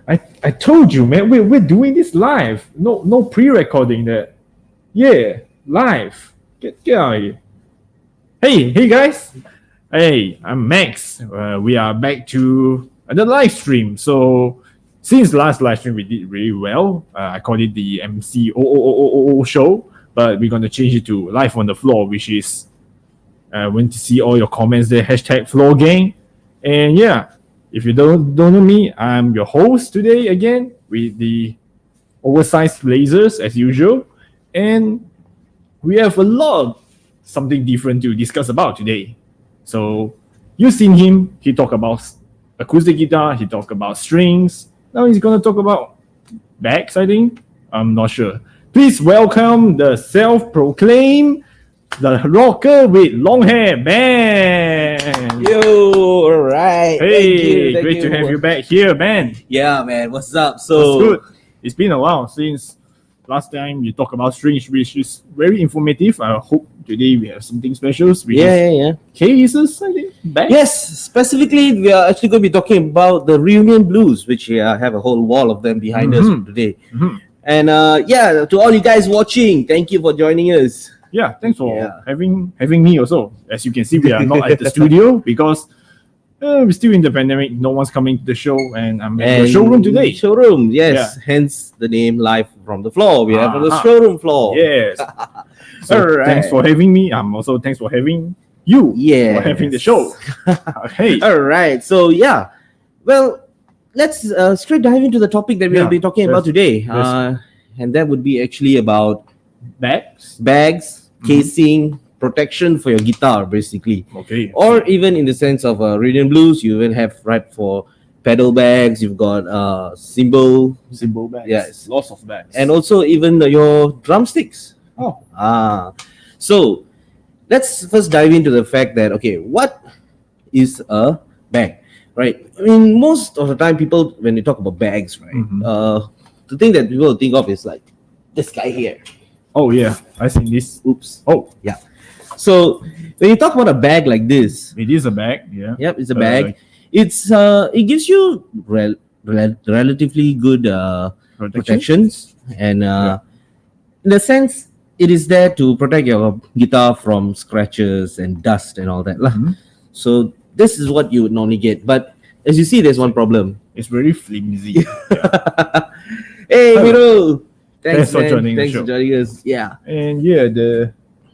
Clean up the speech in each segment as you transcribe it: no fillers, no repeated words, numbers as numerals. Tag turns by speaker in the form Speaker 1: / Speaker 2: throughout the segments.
Speaker 1: I told you, man. We're doing this live. No pre-recording that. Yeah, live. Get out of here. Hey guys. Hey, I'm Max. We are back to another live stream. So since last live stream we did really well. I called it the MC show, but we're gonna change it to live on the floor, which is want to see all your comments there. Hashtag floor gang. And yeah, if you don't know me, I'm your host today again with the oversized lasers as usual. And we have a lot something different to discuss about today. So you've seen him. He talk about acoustic guitar. He talk about strings. Now he's gonna talk about bags. I think I'm not sure. Please welcome the self-proclaimed the rocker with long hair, Ben.
Speaker 2: Yo, all right.
Speaker 1: Hey, great to have you back here, Ben.
Speaker 2: Yeah, man. What's up?
Speaker 1: That's
Speaker 2: So
Speaker 1: good. It's been a while since last time you talked about strings, which is very informative. I hope today we have something special.
Speaker 2: yeah.
Speaker 1: Cases, I think. Back.
Speaker 2: Yes, specifically, we are actually going to be talking about the reunion blues, which I have a whole wall of them behind us today. And yeah, to all you guys watching, thank you for joining us.
Speaker 1: Yeah, thanks for having me also. As you can see, we are not at the studio because we're still in the pandemic. No one's coming to the show, and I'm in the showroom today.
Speaker 2: Showroom, yes. Yeah. Hence the name Live from the Floor. We have on the showroom floor.
Speaker 1: Yes. So all right. Thanks for having me. Also thanks for having you. For having the show. Hey.
Speaker 2: All right. So yeah, well, let's straight dive into the topic that we'll be talking about today. And that would be actually about bags, casing, protection for your guitar, basically.
Speaker 1: Okay.
Speaker 2: Or even in the sense of rhythm blues, you even have for pedal bags. You've got cymbal
Speaker 1: bags.
Speaker 2: Yes,
Speaker 1: lots of bags.
Speaker 2: and also even your drumsticks. So let's first dive into the fact that what is a bag, right? I mean, most of the time, people when they talk about bags, right, the thing that people think of is like this guy here.
Speaker 1: Oh yeah, I think this.
Speaker 2: Oops.
Speaker 1: Oh
Speaker 2: yeah. So when you talk about a bag like this,
Speaker 1: it is a bag. Yeah.
Speaker 2: Yep, it's a bag. It gives you relatively good protections, and in the sense it is there to protect your guitar from scratches and dust and all that. So this is what you would normally get. But as you see, there's one problem.
Speaker 1: It's very flimsy.
Speaker 2: Hey, Miro. Thanks
Speaker 1: for joining
Speaker 2: Thanks for joining us. Yeah.
Speaker 1: And yeah,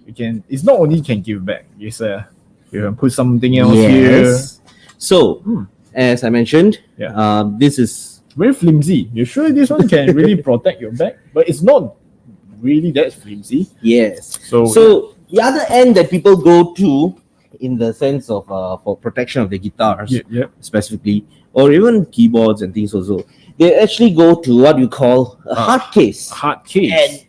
Speaker 1: it's not only can give back. It's you can put something else here.
Speaker 2: So as I mentioned, this is
Speaker 1: very flimsy. You sure this one can really protect your back? But it's not really that flimsy.
Speaker 2: Yes. So the other end that people go to in the sense of for protection of the guitars, specifically, or even keyboards and things also, they actually go to what you call a hard case.
Speaker 1: Hard case.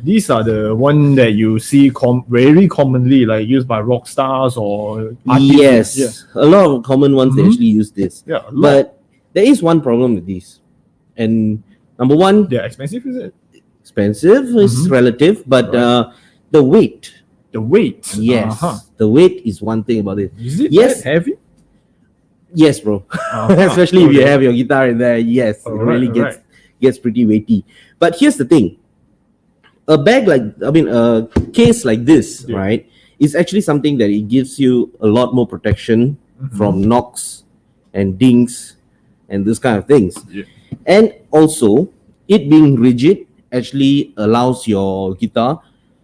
Speaker 1: These are the one that you see very commonly, like used by rock stars or artists.
Speaker 2: Yes, a lot of common ones they actually use this.
Speaker 1: Yeah,
Speaker 2: but there is one problem with these, and number one,
Speaker 1: they're expensive. Is it
Speaker 2: expensive? Is relative, but the weight.
Speaker 1: The weight.
Speaker 2: Yes, the weight is one thing about it.
Speaker 1: Is it that heavy?
Speaker 2: Yes, bro. Especially if you have your guitar in there. Yes, it really gets pretty weighty. But here's the thing: a case like this, right, is actually something that it gives you a lot more protection from knocks and dings and this kind of things. And also, it being rigid actually allows your guitar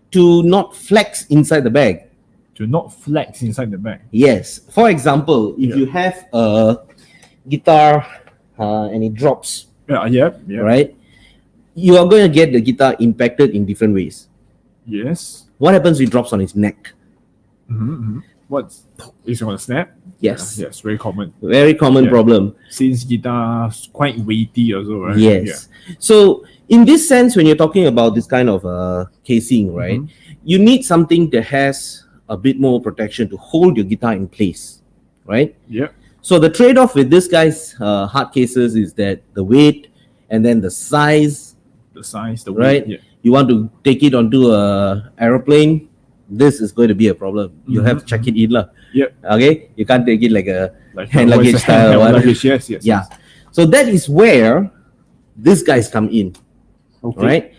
Speaker 2: to not flex inside the bag. Yes. For example, if you have a guitar and it drops, right, you are going to get the guitar impacted in different ways.
Speaker 1: Yes.
Speaker 2: What happens if it drops on its neck?
Speaker 1: What? It's going to snap?
Speaker 2: Yes.
Speaker 1: Yes, very common.
Speaker 2: Very common problem.
Speaker 1: Since guitar's quite weighty also, right?
Speaker 2: Yes. So in this sense, when you're talking about this kind of casing, right, you need something that has a bit more protection to hold your guitar in place, right?
Speaker 1: Yeah.
Speaker 2: So the trade-off with this guy's hard cases is that the weight and then the size.
Speaker 1: The weight,
Speaker 2: right?
Speaker 1: Yeah.
Speaker 2: You want to take it onto a aeroplane, this is going to be a problem. You have to check it in lah.
Speaker 1: Yeah.
Speaker 2: Okay. You can't take it like
Speaker 1: like
Speaker 2: hand
Speaker 1: what's
Speaker 2: luggage
Speaker 1: the
Speaker 2: style.
Speaker 1: hand
Speaker 2: What?
Speaker 1: luggage, yes.
Speaker 2: Yeah. So that is where these guys come in.
Speaker 1: Okay.
Speaker 2: Right?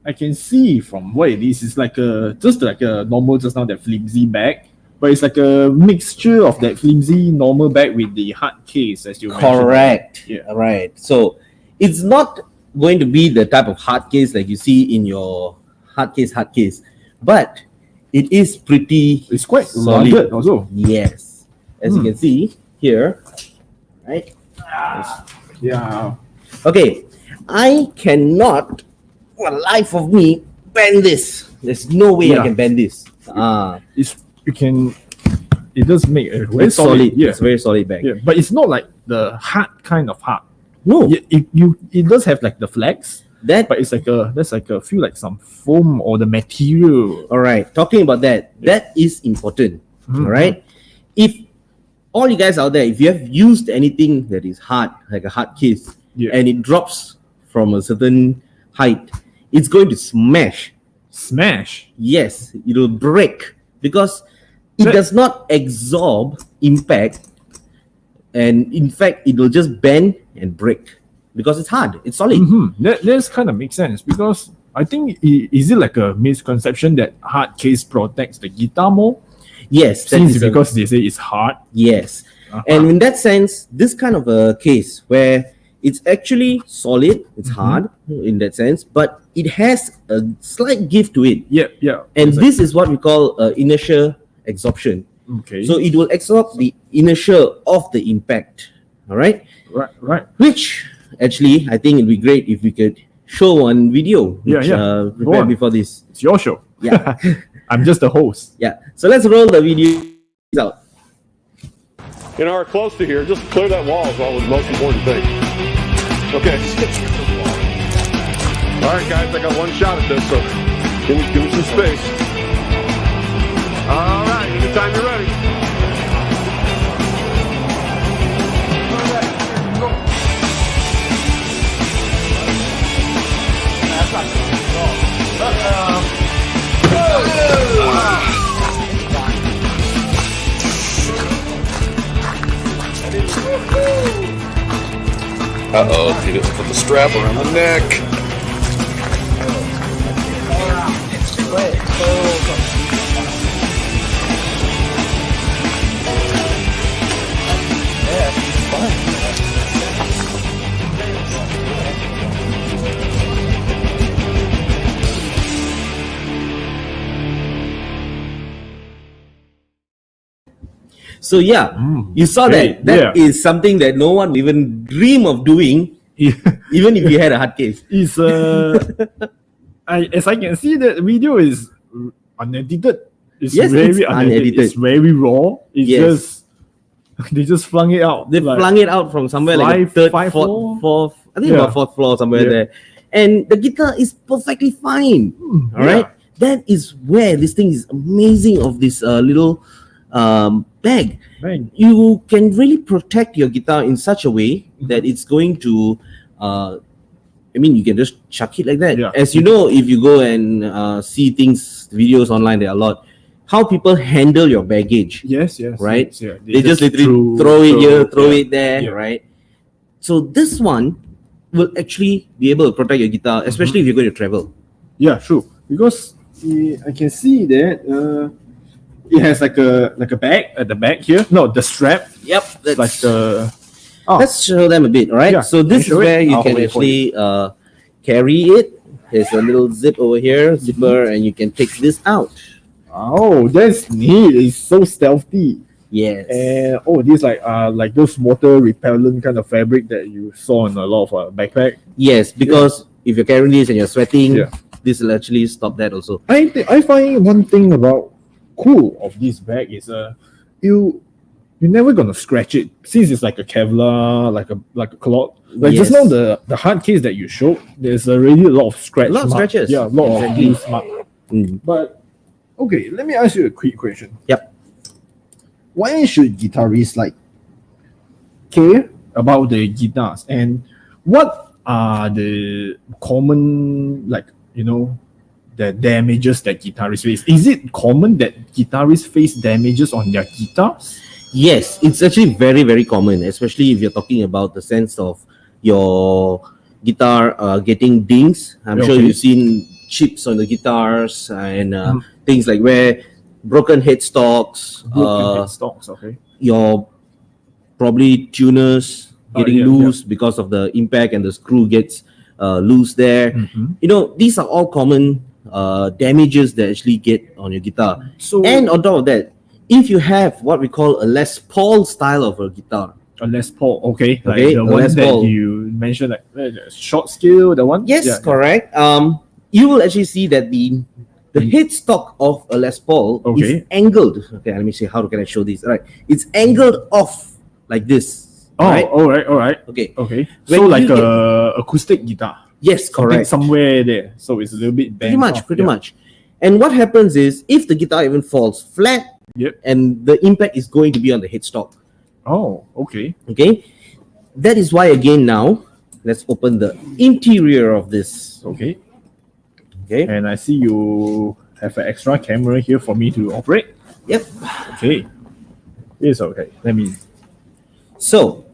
Speaker 1: I can see from what it is. It's like just like a normal, just now that flimsy bag, but it's like a mixture of that flimsy normal bag with the hard case, as you mentioned.
Speaker 2: Correct.
Speaker 1: Yeah.
Speaker 2: Right. So it's not going to be the type of hard case like you see in your hard case, but it is pretty.
Speaker 1: It's quite
Speaker 2: solid
Speaker 1: rugged also.
Speaker 2: Yes, as you can see here, right?
Speaker 1: Yeah.
Speaker 2: Okay, I cannot, for the life of me, bend this. There's no way I
Speaker 1: Yeah.
Speaker 2: can bend this.
Speaker 1: It does make a very
Speaker 2: It's solid.
Speaker 1: Yeah.
Speaker 2: It's a very solid bag.
Speaker 1: Yeah, but it's not like the hard kind of hard.
Speaker 2: No,
Speaker 1: It does have like the flex,
Speaker 2: that.
Speaker 1: but it's like a feel like some foam or the material.
Speaker 2: All right, talking about that, that is important.
Speaker 1: Mhm.
Speaker 2: All right, if all you guys out there, if you have used anything that is hard, like a hard case,
Speaker 1: Yeah.
Speaker 2: and it drops from a certain height, it's going to smash.
Speaker 1: Smash.
Speaker 2: Yes, it'll break because it
Speaker 1: That-
Speaker 2: does not absorb impact, and in fact, it will just bend and break because it's hard, it's solid.
Speaker 1: That's kind of makes sense because I think is it like a misconception that hard case protects the guitar more?
Speaker 2: Yes, that
Speaker 1: Since
Speaker 2: is a-
Speaker 1: because they say it's hard.
Speaker 2: yes. And in that sense, this kind of a case where it's actually solid, it's hard in that sense, but it has a slight give to it.
Speaker 1: Yeah.
Speaker 2: And
Speaker 1: It's
Speaker 2: this is what we call inertia absorption.
Speaker 1: like, okay.
Speaker 2: So it will absorb the inertia of the impact. All right.
Speaker 1: right.
Speaker 2: Which actually, I think it'd be great if we could show one video.
Speaker 1: Yeah,
Speaker 2: Which,
Speaker 1: yeah. Go
Speaker 2: prepared
Speaker 1: on.
Speaker 2: before this.
Speaker 1: It's your show.
Speaker 2: Yeah.
Speaker 1: I'm just the host.
Speaker 2: Yeah. So let's roll the video out.
Speaker 3: You know, or close to here, just clear that wall is always the most important thing. Okay. All right, guys, I got one shot at this, so give me some space. All right, anytime you're ready.
Speaker 4: Uh-oh, he didn't put the strap around the neck.
Speaker 2: So yeah, you saw
Speaker 1: Hey,
Speaker 2: that. That is something that no one would even dream of doing, even if you had a hard case.
Speaker 1: It's as I can see, that video is unedited. It's
Speaker 2: Yes,
Speaker 1: very
Speaker 2: it's unedited.
Speaker 1: It's very raw. It's
Speaker 2: Yes.
Speaker 1: just they just flung it out.
Speaker 2: They flung it out from somewhere like a third,
Speaker 1: five
Speaker 2: fourth, I think
Speaker 1: Yeah.
Speaker 2: about fourth floor somewhere
Speaker 1: Yeah.
Speaker 2: there. And the guitar is perfectly fine. All right, that is where this thing is amazing of this little bag.
Speaker 1: Bang.
Speaker 2: You can really protect your guitar in such a way that it's going to you can just chuck it like that.
Speaker 1: Yeah.
Speaker 2: As you know, if you go and see things, videos online, there are a lot. How people handle your baggage,
Speaker 1: Yes.
Speaker 2: right?
Speaker 1: Yes, yeah.
Speaker 2: They just literally throw it here, throw
Speaker 1: yeah.
Speaker 2: it there,
Speaker 1: Yeah.
Speaker 2: right? So this one will actually be able to protect your guitar, especially if you're going to travel.
Speaker 1: Yeah, true. Because I can see that it has like a bag at the back here. No, the strap.
Speaker 2: Yep, that's
Speaker 1: Like the
Speaker 2: Let's show them a bit, all right?
Speaker 1: Yeah,
Speaker 2: So this is
Speaker 1: show it.
Speaker 2: where you
Speaker 1: I'll
Speaker 2: can
Speaker 1: hold it for
Speaker 2: actually carry it. There's a little zip over here, zipper, and you can take this out.
Speaker 1: oh, that's neat. It's so stealthy.
Speaker 2: Yes.
Speaker 1: And these like those water repellent kind of fabric that you saw in a lot of backpack.
Speaker 2: Yes, because if you're carrying this and you're sweating,
Speaker 1: Yeah.
Speaker 2: this will actually stop that also.
Speaker 1: I find one thing about cool of this bag is you're never gonna scratch it since it's like a Kevlar, like a cloth. Like just
Speaker 2: Yes.
Speaker 1: now the hard case that you showed, there's already a lot of scratch.
Speaker 2: A lot of
Speaker 1: mark.
Speaker 2: scratches.
Speaker 1: Yeah, a lot
Speaker 2: Exactly.
Speaker 1: of use mark.
Speaker 2: Mm.
Speaker 1: But okay, let me ask you a quick question.
Speaker 2: Yep.
Speaker 1: Why should guitarists care about the guitars, and what are the common the damages that guitarists face? Is it common that guitarists face damages on their guitars?
Speaker 2: Yes, it's actually very, very common, especially if you're talking about the sense of your guitar getting dings. I'm sure you've seen chips on the guitars and things like where broken headstocks,
Speaker 1: okay.
Speaker 2: your probably tuners getting loose because of the impact and the screw gets loose there. You know, these are all common damages that actually get on your guitar.
Speaker 1: So,
Speaker 2: and on top of that, if you have what we call a Les Paul style of a guitar,
Speaker 1: a Les Paul, okay, like
Speaker 2: Okay,
Speaker 1: the
Speaker 2: a
Speaker 1: one
Speaker 2: Les
Speaker 1: that
Speaker 2: Paul.
Speaker 1: you mentioned, like the short scale, the one.
Speaker 2: yes, correct. You will actually see that the headstock of a Les Paul is angled. Okay, let me see how can I show this. All right, it's angled off like this.
Speaker 1: Oh,
Speaker 2: right?
Speaker 1: all right.
Speaker 2: Okay.
Speaker 1: Okay.
Speaker 2: When
Speaker 1: So like
Speaker 2: you
Speaker 1: a acoustic guitar.
Speaker 2: Yes,
Speaker 1: Something
Speaker 2: correct.
Speaker 1: somewhere there. So it's a little bit bent
Speaker 2: Pretty
Speaker 1: off.
Speaker 2: much. And what happens is if the guitar even falls flat, and the impact is going to be on the headstock.
Speaker 1: Oh, okay.
Speaker 2: Okay. That is why again now, let's open the interior of this.
Speaker 1: Okay.
Speaker 2: Okay.
Speaker 1: And I see you have an extra camera here for me to operate.
Speaker 2: Yep.
Speaker 1: Okay. It's okay. Let me
Speaker 2: So,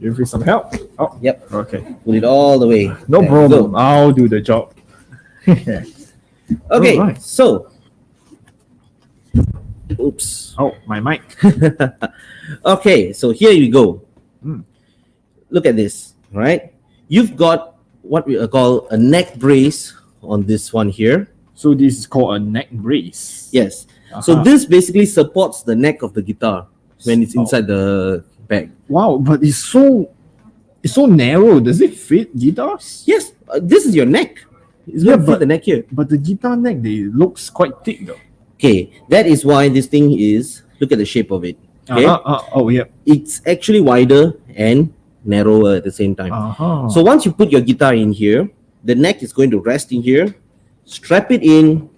Speaker 1: give you some help. Oh,
Speaker 2: yep.
Speaker 1: okay.
Speaker 2: Put it all the way.
Speaker 1: No
Speaker 2: There.
Speaker 1: problem.
Speaker 2: So,
Speaker 1: I'll do the job.
Speaker 2: okay.
Speaker 1: Alright.
Speaker 2: So, oops.
Speaker 1: Oh, my mic.
Speaker 2: Okay. So here you go.
Speaker 1: Mm.
Speaker 2: Look at this. Right. You've got what we call a neck brace on this one here.
Speaker 1: So this is called a neck brace.
Speaker 2: Yes. So
Speaker 1: Uh-huh.
Speaker 2: this basically supports the neck of the guitar when it's inside the bag.
Speaker 1: Wow, but it's so narrow. Does it fit guitars?
Speaker 2: Yes, this is your neck. It's going to fit the neck here.
Speaker 1: But the guitar neck, they looks quite thick though.
Speaker 2: Okay, that is why this thing is. Look at the shape of it. Okay,
Speaker 1: Oh yeah.
Speaker 2: it's actually wider and narrower at the same time. So once you put your guitar in here, the neck is going to rest in here. Strap it in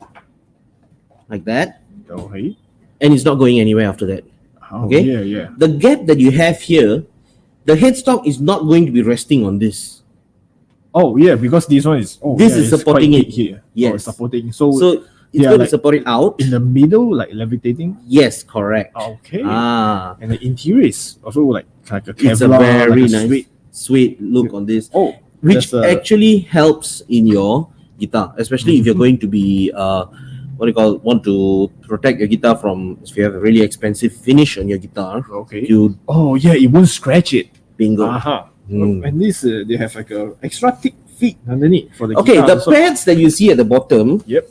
Speaker 2: like that,
Speaker 1: Okay.
Speaker 2: and it's not going anywhere after that.
Speaker 1: Oh,
Speaker 2: Okay.
Speaker 1: Yeah.
Speaker 2: The gap that you have here, the headstock is not going to be resting on this.
Speaker 1: Oh yeah, because this one is
Speaker 2: This is
Speaker 1: it's
Speaker 2: supporting
Speaker 1: quite
Speaker 2: it.
Speaker 1: thick here.
Speaker 2: Yes.
Speaker 1: Oh, it's supporting. So
Speaker 2: It's
Speaker 1: yeah,
Speaker 2: going
Speaker 1: like
Speaker 2: to support it out.
Speaker 1: in the middle, like levitating.
Speaker 2: Yes, correct.
Speaker 1: Okay. And the interior is also like a Kevlar,
Speaker 2: It's a very
Speaker 1: like a
Speaker 2: nice, sweet look on this.
Speaker 1: Oh,
Speaker 2: which
Speaker 1: that's
Speaker 2: actually helps in your guitar, especially if you're going to be want to protect your guitar from if you have a really expensive finish on your guitar.
Speaker 1: Okay.
Speaker 2: You
Speaker 1: it won't scratch it.
Speaker 2: bingo.
Speaker 1: And this they have like a extra thick feet underneath for the
Speaker 2: Okay,
Speaker 1: guitar.
Speaker 2: the pads that you see at the bottom.
Speaker 1: Yep.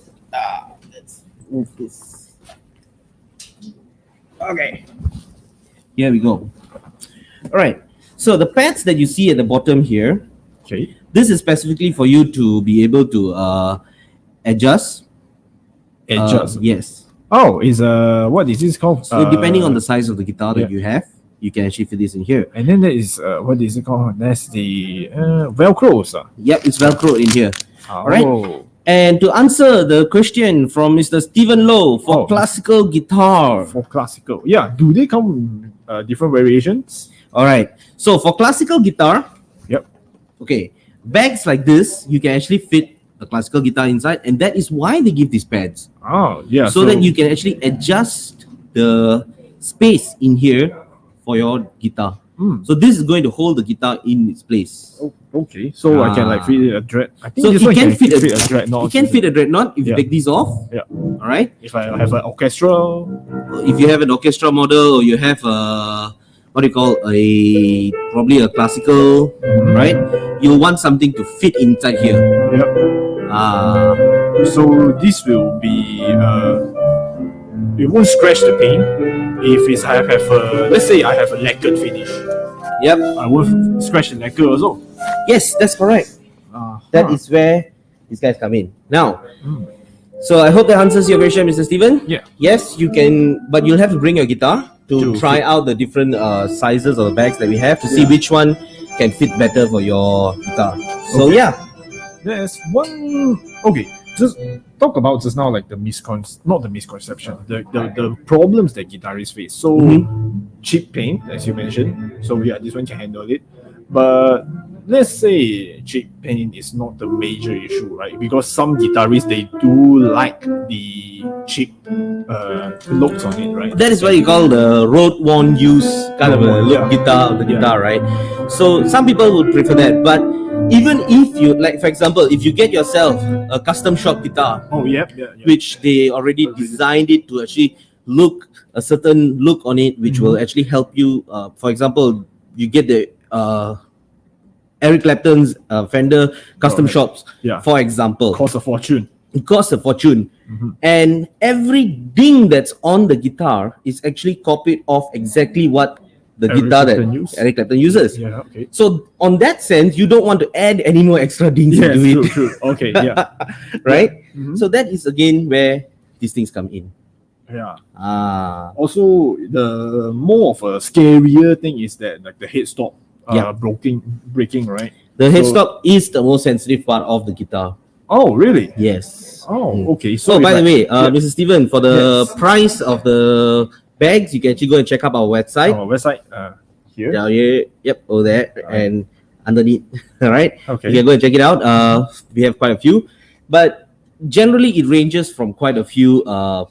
Speaker 2: Let's move this.
Speaker 1: Okay.
Speaker 2: Here we go. All right. So the pads that you see at the bottom here,
Speaker 1: Okay.
Speaker 2: this is specifically for you to be able to adjust. Yes.
Speaker 1: Oh, is what is this called?
Speaker 2: So depending on the size of the guitar that you have, you can actually fit this in here.
Speaker 1: And then there is what is it called? That's the Velcro, sir.
Speaker 2: Yep, it's Velcro in here.
Speaker 1: All
Speaker 2: right. And to answer the question from Mr. Stephen Lowe for classical guitar.
Speaker 1: For classical, yeah. Do they come different variations?
Speaker 2: All right. So for classical guitar,
Speaker 1: Yep.
Speaker 2: okay, bags like this, you can actually fit a classical guitar inside, and that is why they give these pads.
Speaker 1: Oh, yeah.
Speaker 2: So that you can actually adjust the space in here for your guitar. So this is going to hold the guitar in its place.
Speaker 1: Oh, okay. So I can like fit a dread. I think
Speaker 2: So
Speaker 1: this
Speaker 2: you
Speaker 1: one
Speaker 2: can fit a
Speaker 1: dreadnought.
Speaker 2: You can fit a dreadnought if you take these off.
Speaker 1: Yeah.
Speaker 2: All right.
Speaker 1: If I have an orchestra.
Speaker 2: If you have an orchestra model, or you have a probably a classical, right? You'll want something to fit inside here.
Speaker 1: Yep. So this will be it won't scratch the paint if it's I have a let's say I have a lacquered finish.
Speaker 2: Yep.
Speaker 1: I won't scratch the lacquer also.
Speaker 2: Yes, that's correct. That is where these guys come in. Now, so I hope that answers your question, Mr. Steven.
Speaker 1: Yeah.
Speaker 2: Yes, you can, but you'll have to bring your guitar to try out the different sizes of the bags that we have to see which one can fit better for your guitar. So yeah.
Speaker 1: There's one. Okay, just talk about just now like the not the misconception, the problems that guitarists face. So cheap paint, as you mentioned. So yeah, this one can handle it. But let's say cheek pain is not the major issue, right? Because some guitarists, they do like the cheek looks on it, right?
Speaker 2: That is what you call the road-worn use kind of a look
Speaker 1: Yeah.
Speaker 2: guitar of the guitar, right? So some people would prefer that, but even if you, like for example, if you get yourself a custom shop guitar,
Speaker 1: Oh, yeah.
Speaker 2: which they already designed it to actually look a certain look on it, which will actually help you. For example, you get the Eric Clapton's Fender custom shops,
Speaker 1: Yeah.
Speaker 2: for example.
Speaker 1: Cost a fortune.
Speaker 2: It costs a fortune. And every ding that's on the guitar is actually copied off exactly what the
Speaker 1: Eric
Speaker 2: guitar that
Speaker 1: Clapton used.
Speaker 2: Eric Clapton uses.
Speaker 1: Yeah, okay.
Speaker 2: So on that sense, you don't want to add any more extra dings
Speaker 1: Yes,
Speaker 2: into it,
Speaker 1: true. Okay, yeah.
Speaker 2: right? So that is again where these things come in.
Speaker 1: Yeah.
Speaker 2: Ah,
Speaker 1: Also, the more of a scarier thing is that like the headstock
Speaker 2: Yeah.
Speaker 1: breaking, right?
Speaker 2: the
Speaker 1: So-
Speaker 2: headstock is the most sensitive part of the guitar.
Speaker 1: Oh, really?
Speaker 2: Yes.
Speaker 1: Oh, okay.
Speaker 2: So
Speaker 1: So
Speaker 2: by
Speaker 1: it's
Speaker 2: the
Speaker 1: like-
Speaker 2: way, Mr. Steven, for the
Speaker 1: Yes.
Speaker 2: price of the bags, you can actually go and check out our website.
Speaker 1: our website here.
Speaker 2: Down here, yep, over there, and underneath. All right,
Speaker 1: Okay.
Speaker 2: you can go and check it out. We have quite a few, but generally it ranges from quite a few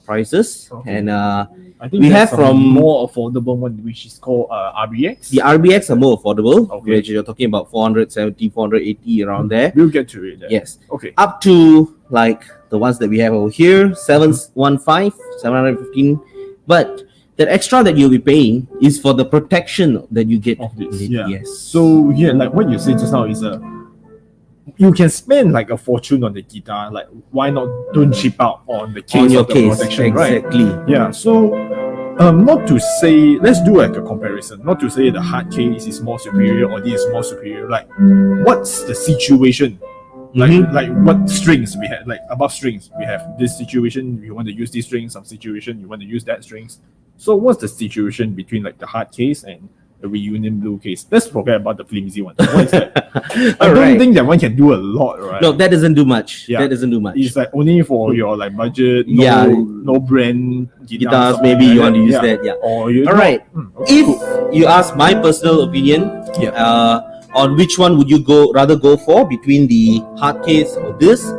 Speaker 2: prices,
Speaker 1: Okay.
Speaker 2: and
Speaker 1: I think
Speaker 2: we
Speaker 1: there's
Speaker 2: have
Speaker 1: a
Speaker 2: from-
Speaker 1: more affordable one, which is called RBX.
Speaker 2: the RBX are more affordable.
Speaker 1: Okay.
Speaker 2: Which you're talking about 470, 480 around there.
Speaker 1: We'll get to it. Then.
Speaker 2: Yes,
Speaker 1: Okay.
Speaker 2: up to like the ones that we have over here, 715, 715, but that extra that you'll be paying is for the protection that you get
Speaker 1: Of this,
Speaker 2: with it.
Speaker 1: yeah.
Speaker 2: Yes.
Speaker 1: So yeah, like what you said just now is you can spend like a fortune on the guitar. Like why not don't chip out on the case
Speaker 2: on your
Speaker 1: of the
Speaker 2: case,
Speaker 1: protection, right?
Speaker 2: exactly.
Speaker 1: Yeah. So not to say, let's do like a comparison. Not to say the hard case is more superior or this is more superior. Like what's the situation? Like what strings we have, like above strings we have this situation, you want to use this string, some situation you want to use that strings. So what's the situation between like the hard case and the reunion blue case? Let's forget about the flimsy one. What is that? I don't
Speaker 2: Alright.
Speaker 1: think that one can do a lot, right?
Speaker 2: No, that doesn't do much.
Speaker 1: Yeah.
Speaker 2: That doesn't do much.
Speaker 1: It's like only for your like budget,
Speaker 2: Yeah.
Speaker 1: no brand
Speaker 2: Guitars,
Speaker 1: something
Speaker 2: maybe
Speaker 1: like
Speaker 2: you want to use
Speaker 1: Yeah.
Speaker 2: that. Yeah.
Speaker 1: Or you
Speaker 2: All right.
Speaker 1: okay,
Speaker 2: If
Speaker 1: cool.
Speaker 2: you ask my personal opinion,
Speaker 1: Yeah.
Speaker 2: on which one would you rather go for between the hard case or this,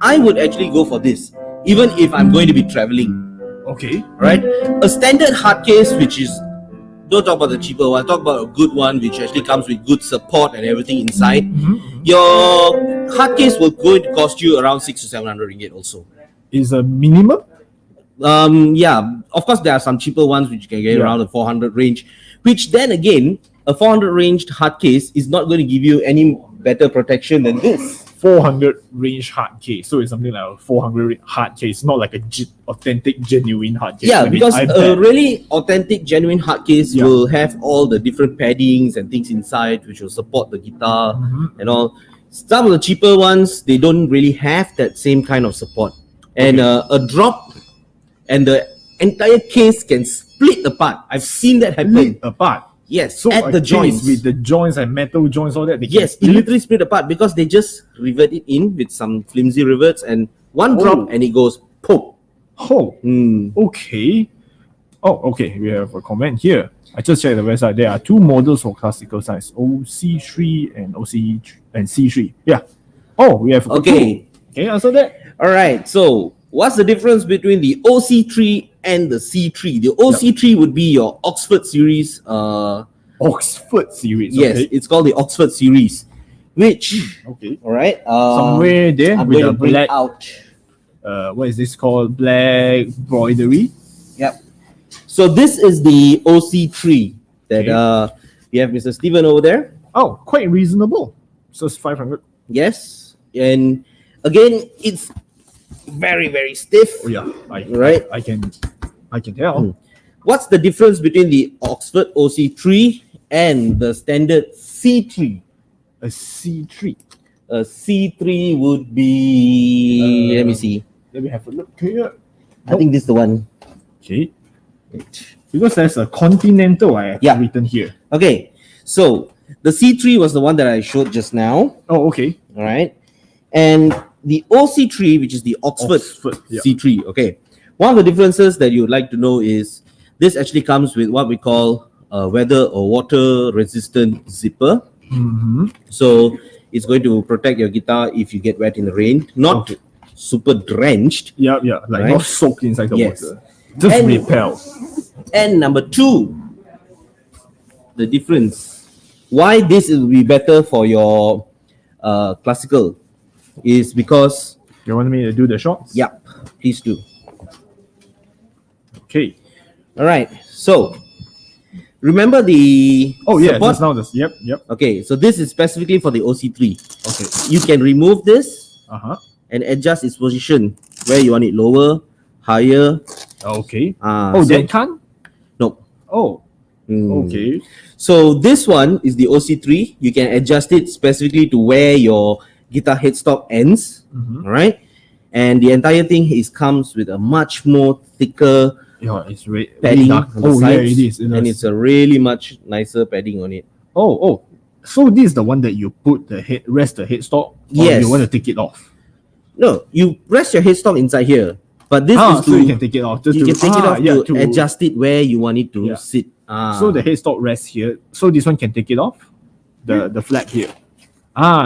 Speaker 2: I would actually go for this, even if I'm going to be traveling.
Speaker 1: Okay.
Speaker 2: Right? A standard hard case, which is, don't talk about the cheaper one, talk about a good one which actually comes with good support and everything inside. Your hard case will going to cost you around 600 to 700 ringgit also.
Speaker 1: Is a minimum?
Speaker 2: Yeah, of course there are some cheaper ones which you can get
Speaker 1: Yeah.
Speaker 2: around the 400 range, which then again, a 400 range hard case is not going to give you any better protection than this.
Speaker 1: 400 range hard case, so it's something like a 400 hard case, not like a authentic, genuine hard case.
Speaker 2: Yeah,
Speaker 1: Like
Speaker 2: because
Speaker 1: I
Speaker 2: a
Speaker 1: bet.
Speaker 2: really authentic, genuine hard case
Speaker 1: Yeah.
Speaker 2: will have all the different paddings and things inside which will support the guitar and all. Some of the cheaper ones, they don't really have that same kind of support. And a drop and the entire case can split apart. I've seen that happen.
Speaker 1: Split apart.
Speaker 2: Yes,
Speaker 1: So
Speaker 2: at
Speaker 1: I
Speaker 2: the
Speaker 1: think it's
Speaker 2: joints.
Speaker 1: with the joints and metal joints, all that. They can
Speaker 2: Yes, it
Speaker 1: split.
Speaker 2: literally split apart because they just rivet it in with some flimsy rivets and one
Speaker 1: Oh.
Speaker 2: drop and it goes pop.
Speaker 1: Oh,
Speaker 2: Hmm.
Speaker 1: okay. Oh, okay. We have a comment here. I just checked the website. There are two models for classical size: OC3 and OC and C3. Yeah. Oh, we have
Speaker 2: Okay.
Speaker 1: Can you answer that?
Speaker 2: All right. So, what's the difference between the OC3 and the C3? The OC3 would be your Oxford series.
Speaker 1: Oxford series.
Speaker 2: Yes,
Speaker 1: Okay.
Speaker 2: it's called the Oxford series, which
Speaker 1: Okay.
Speaker 2: all right.
Speaker 1: Somewhere there
Speaker 2: I'm
Speaker 1: with
Speaker 2: going
Speaker 1: a
Speaker 2: to bring
Speaker 1: black.
Speaker 2: out.
Speaker 1: What is this called? Black embroidery.
Speaker 2: Yep. So this is the OC3 that
Speaker 1: Okay.
Speaker 2: we have Mr. Steven over there.
Speaker 1: Oh, quite reasonable. So it's 500.
Speaker 2: Yes, and again, it's very very stiff.
Speaker 1: Oh yeah,
Speaker 2: Right.
Speaker 1: I can tell.
Speaker 2: What's the difference between the Oxford OC3 and the standard C3?
Speaker 1: A C3.
Speaker 2: A C3 would be. Let me see.
Speaker 1: Let me have a look here.
Speaker 2: I think this is the one.
Speaker 1: Okay. Because there's a Continental I have
Speaker 2: Yeah.
Speaker 1: written here.
Speaker 2: Okay, so the C3 was the one that I showed just now.
Speaker 1: Oh, okay.
Speaker 2: All right, and the OC3, which is the Oxford,
Speaker 1: yeah.
Speaker 2: C3. Okay, one of the differences that you would like to know is this actually comes with what we call a weather or water resistant zipper. So it's going to protect your guitar if you get wet in the rain, not super drenched.
Speaker 1: Yeah, like
Speaker 2: Right?
Speaker 1: not soaked inside the
Speaker 2: Yes.
Speaker 1: water. Just
Speaker 2: And-
Speaker 1: repel.
Speaker 2: And number two, the difference. Why this will be better for your classical is because,
Speaker 1: You want me to do the shots?
Speaker 2: yeah, please do.
Speaker 1: Okay.
Speaker 2: All right. So remember the
Speaker 1: Oh yeah,
Speaker 2: support?
Speaker 1: just now this. Yep.
Speaker 2: Okay, so this is specifically for the OC3.
Speaker 1: Okay.
Speaker 2: You can remove this
Speaker 1: Uh-huh.
Speaker 2: and adjust its position where you want it, lower, higher.
Speaker 1: Okay.
Speaker 2: So-
Speaker 1: that can't?
Speaker 2: No.
Speaker 1: Oh.
Speaker 2: Mm.
Speaker 1: Okay.
Speaker 2: So this one is the OC3. You can adjust it specifically to where your guitar headstock ends. All right, and the entire thing comes with a much more thicker
Speaker 1: Yeah, it's really
Speaker 2: padding
Speaker 1: dark.
Speaker 2: on the
Speaker 1: Oh yeah,
Speaker 2: sides,
Speaker 1: it is.
Speaker 2: and it's a really much nicer padding on it.
Speaker 1: Oh. So this is the one that you put the rest the headstock? Or
Speaker 2: Yes.
Speaker 1: you want to take it off?
Speaker 2: No, you rest your headstock inside here, but this is
Speaker 1: So
Speaker 2: to
Speaker 1: you can take it off. Just
Speaker 2: you
Speaker 1: to,
Speaker 2: can take it off
Speaker 1: yeah,
Speaker 2: to adjust it where you want it to
Speaker 1: Yeah.
Speaker 2: sit.
Speaker 1: So the headstock rests here. So this one can take it off? The flap here.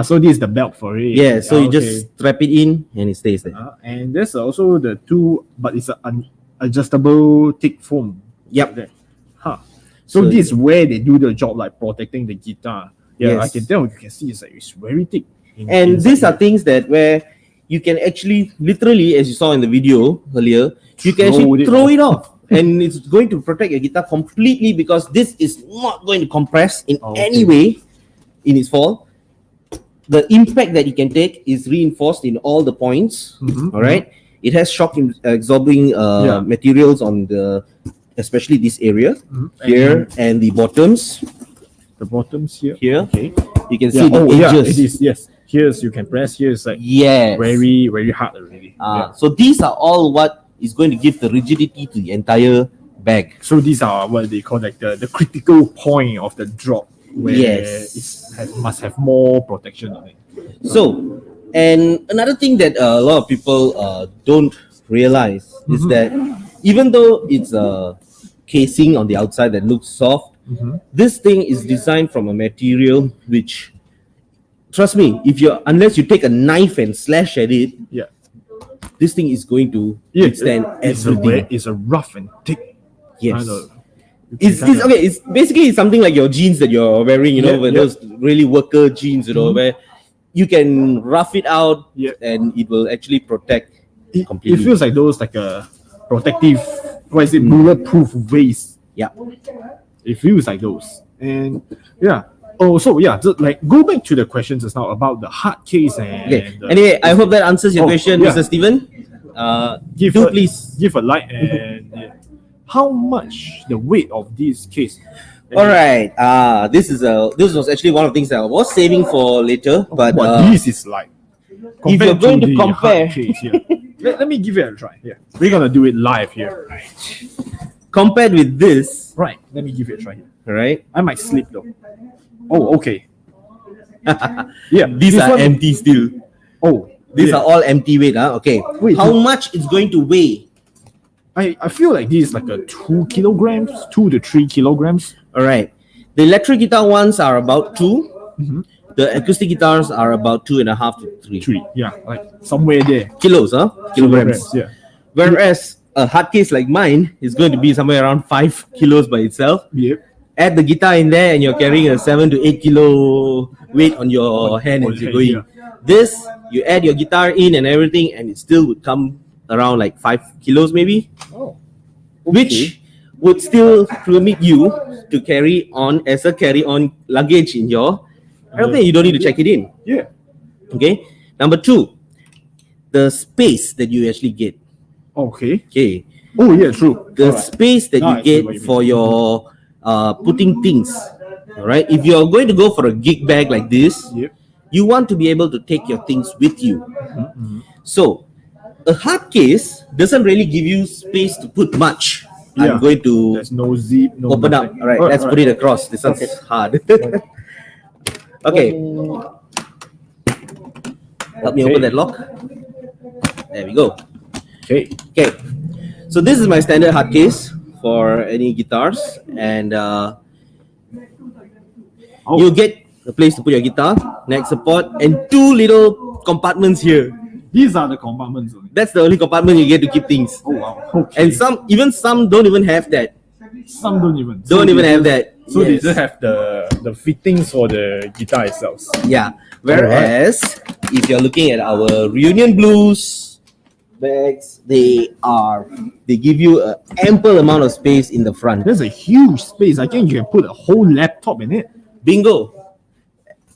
Speaker 1: So this is the belt for it.
Speaker 2: yeah. So you
Speaker 1: okay.
Speaker 2: just strap it in and it stays there.
Speaker 1: And there's also the two, but it's an adjustable thick foam.
Speaker 2: Yep.
Speaker 1: There. So this is where they do the job, like protecting the guitar. Yeah, I
Speaker 2: Yes.
Speaker 1: can tell. You can see it's very thick.
Speaker 2: And
Speaker 1: inside
Speaker 2: these are
Speaker 1: here.
Speaker 2: things that where you can actually literally, as you saw in the video earlier, you can actually throw it off. And it's going to protect your guitar completely because this is not going to compress in any way in its fall. The impact that it can take is reinforced in all the points. All right. It has shock absorbing materials on the, especially this area here and the bottoms.
Speaker 1: The bottoms here.
Speaker 2: Here.
Speaker 1: Okay.
Speaker 2: You can
Speaker 1: Yeah.
Speaker 2: see the edges.
Speaker 1: It is. Yes. Here's you can press. Here is like
Speaker 2: Yes.
Speaker 1: very very hard already.
Speaker 2: So these are all what is going to give the rigidity to the entire bag.
Speaker 1: So these are what they call like the critical point of the drop where
Speaker 2: Yes.
Speaker 1: must have more protection on it.
Speaker 2: So, and another thing that a lot of people don't realize is that even though it's a casing on the outside that looks soft, this thing is designed from a material which, trust me, unless you take a knife and slash at it, this thing is going to withstand everything.
Speaker 1: It's a rough and thick.
Speaker 2: Yes.
Speaker 1: It's
Speaker 2: Okay. It's basically something like your jeans that you're wearing, those really worker jeans, where you can rough it out and it will actually protect completely.
Speaker 1: It feels like those like a protective, bulletproof vest.
Speaker 2: Yeah.
Speaker 1: It feels like those. And just like go back to the question just now about the hard case and
Speaker 2: Okay. Anyway, I hope that answers your question,
Speaker 1: yeah.
Speaker 2: Mr. Steven. Please.
Speaker 1: give a like and how much the weight of this case.
Speaker 2: All right. This was actually one of the things that I was saving for later, but
Speaker 1: this is like
Speaker 2: if you're
Speaker 1: compared
Speaker 2: going to
Speaker 1: the
Speaker 2: compare,
Speaker 1: hard case here. let me give it a try. Yeah, we're gonna do it live here.
Speaker 2: compared with this,
Speaker 1: Right. Let me give it a try here.
Speaker 2: all right?
Speaker 1: I might slip though. Oh, okay. Yeah,
Speaker 2: These
Speaker 1: this
Speaker 2: are
Speaker 1: one-
Speaker 2: empty still.
Speaker 1: Oh,
Speaker 2: These
Speaker 1: yeah.
Speaker 2: are all empty weight. Okay.
Speaker 1: Wait,
Speaker 2: How much it's going to weigh?
Speaker 1: I feel like this is like a 2 kilograms, 2 to 3 kilograms.
Speaker 2: All right. The electric guitar ones are about 2. The acoustic guitars are about 2.5 to 3
Speaker 1: 3, yeah, like somewhere there.
Speaker 2: kilos, kilograms.
Speaker 1: Yeah.
Speaker 2: Whereas a hard case like mine is going to be somewhere around 5 kilos by itself.
Speaker 1: Yep.
Speaker 2: Add the guitar in there, and you're carrying a 7 to 8 kilo weight on your hand as you're going. This, you add your guitar in and everything, and it still would come around like 5 kilos maybe,
Speaker 1: Oh.
Speaker 2: which would still permit you to carry on as a carry-on luggage in your airplane. You don't need to check it in.
Speaker 1: Yeah.
Speaker 2: Okay. Number 2, the space that you actually get.
Speaker 1: Okay.
Speaker 2: Okay.
Speaker 1: Oh yeah, true.
Speaker 2: The
Speaker 1: Alright.
Speaker 2: space that
Speaker 1: Now
Speaker 2: you
Speaker 1: I see what
Speaker 2: get
Speaker 1: you
Speaker 2: for your putting things. All right. If you're going to go for a gig bag like this,
Speaker 1: Yep.
Speaker 2: you want to be able to take your things with you. So, a hard case doesn't really give you space to put much.
Speaker 1: Yeah.
Speaker 2: I'm going to
Speaker 1: There's no zip, no
Speaker 2: open up.
Speaker 1: nothing.
Speaker 2: All right, let's put it across. This one's hard. Okay. Help me open that lock. There we go.
Speaker 1: Okay.
Speaker 2: Okay. So this is my standard hard case for any guitars, and you get a a place to put your guitar, neck support, and 2 little compartments here.
Speaker 1: These are the compartments only.
Speaker 2: That's the only compartment you get to keep things.
Speaker 1: Oh wow. Okay.
Speaker 2: And some don't even have that.
Speaker 1: Some don't even.
Speaker 2: Have that.
Speaker 1: So they
Speaker 2: Yes.
Speaker 1: just have the fittings for the guitar itself.
Speaker 2: Yeah. Whereas if you're looking at our Reunion Blues bags, they give you an ample amount of space in the front.
Speaker 1: There's a huge space. I think you can put a whole laptop in it.
Speaker 2: Bingo.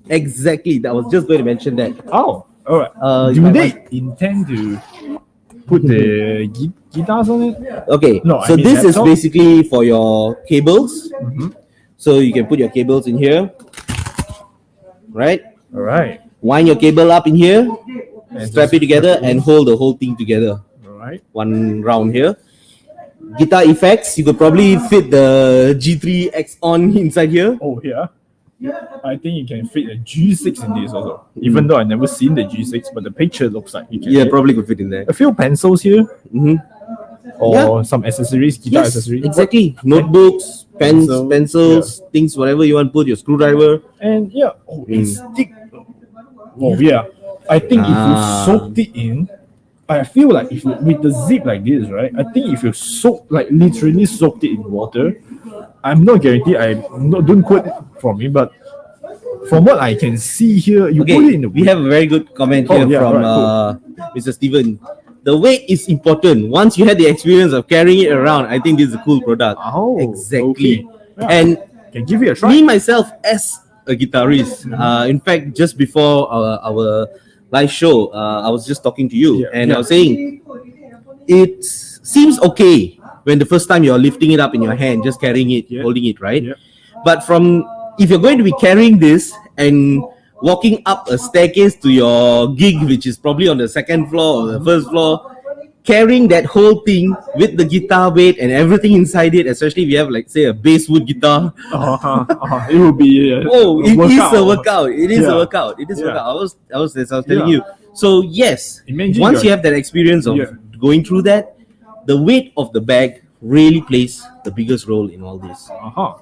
Speaker 2: Exactly. I was just going to mention that.
Speaker 1: Oh, all right.
Speaker 2: you
Speaker 1: Do
Speaker 2: might
Speaker 1: they intend to put the guitars on it?
Speaker 2: Okay.
Speaker 1: No, I
Speaker 2: so
Speaker 1: mean
Speaker 2: this is
Speaker 1: laptop.
Speaker 2: basically for your cables. So you can put your cables in here. Right?
Speaker 1: All right.
Speaker 2: Wind your cable up in here,
Speaker 1: And
Speaker 2: strap
Speaker 1: just
Speaker 2: it together,
Speaker 1: strap it
Speaker 2: and
Speaker 1: in.
Speaker 2: hold the whole thing together.
Speaker 1: All right.
Speaker 2: One round here. Guitar effects, you could probably fit the G3 X on inside here.
Speaker 1: Oh yeah. I think you can fit a G6 in this also. Even though I've never seen the G6, but the picture looks like you can.
Speaker 2: Yeah,
Speaker 1: fit
Speaker 2: probably could fit in there.
Speaker 1: a few pencils here,
Speaker 2: Mm-hmm.
Speaker 1: or some accessories, guitar
Speaker 2: Yes,
Speaker 1: accessories.
Speaker 2: exactly. Notebooks, pens,
Speaker 1: Pencil,
Speaker 2: pencils, things, whatever you want to put, your screwdriver.
Speaker 1: And yeah, it's thick. Oh yeah, I think if you soaked it in, I feel like if you, with the zip like this, right? I think if you literally soaked it in water, I'm not guaranteed. Don't quote it from me, but from what I can see here, you
Speaker 2: Okay,
Speaker 1: put it in the.
Speaker 2: we have a very good comment
Speaker 1: Oh,
Speaker 2: here
Speaker 1: yeah,
Speaker 2: from
Speaker 1: right,
Speaker 2: Mr. Steven. The weight is important. Once you had the experience of carrying it around, I think this is a cool product.
Speaker 1: Oh,
Speaker 2: exactly.
Speaker 1: okay. Yeah.
Speaker 2: And
Speaker 1: Can give it a try.
Speaker 2: me myself as a guitarist, in fact, just before our live show, I was just talking to you,
Speaker 1: Yeah,
Speaker 2: and
Speaker 1: yeah.
Speaker 2: I was saying it seems okay when the first time you're lifting it up in your hand, just carrying it,
Speaker 1: Yeah.
Speaker 2: holding it, right?
Speaker 1: Yeah.
Speaker 2: But if you're going to be carrying this and walking up a staircase to your gig, which is probably on the second floor or the first floor, carrying that whole thing with the guitar weight and everything inside it, especially if you have, like, say, a basswood guitar.
Speaker 1: It will be.
Speaker 2: It is a workout. It is a
Speaker 1: Yeah.
Speaker 2: workout. It is a
Speaker 1: Yeah.
Speaker 2: workout. I was telling
Speaker 1: Yeah.
Speaker 2: you. So yes,
Speaker 1: Imagine
Speaker 2: once
Speaker 1: you're-
Speaker 2: you have that experience of
Speaker 1: Yeah.
Speaker 2: going through that, the weight of the bag really plays the biggest role in all this.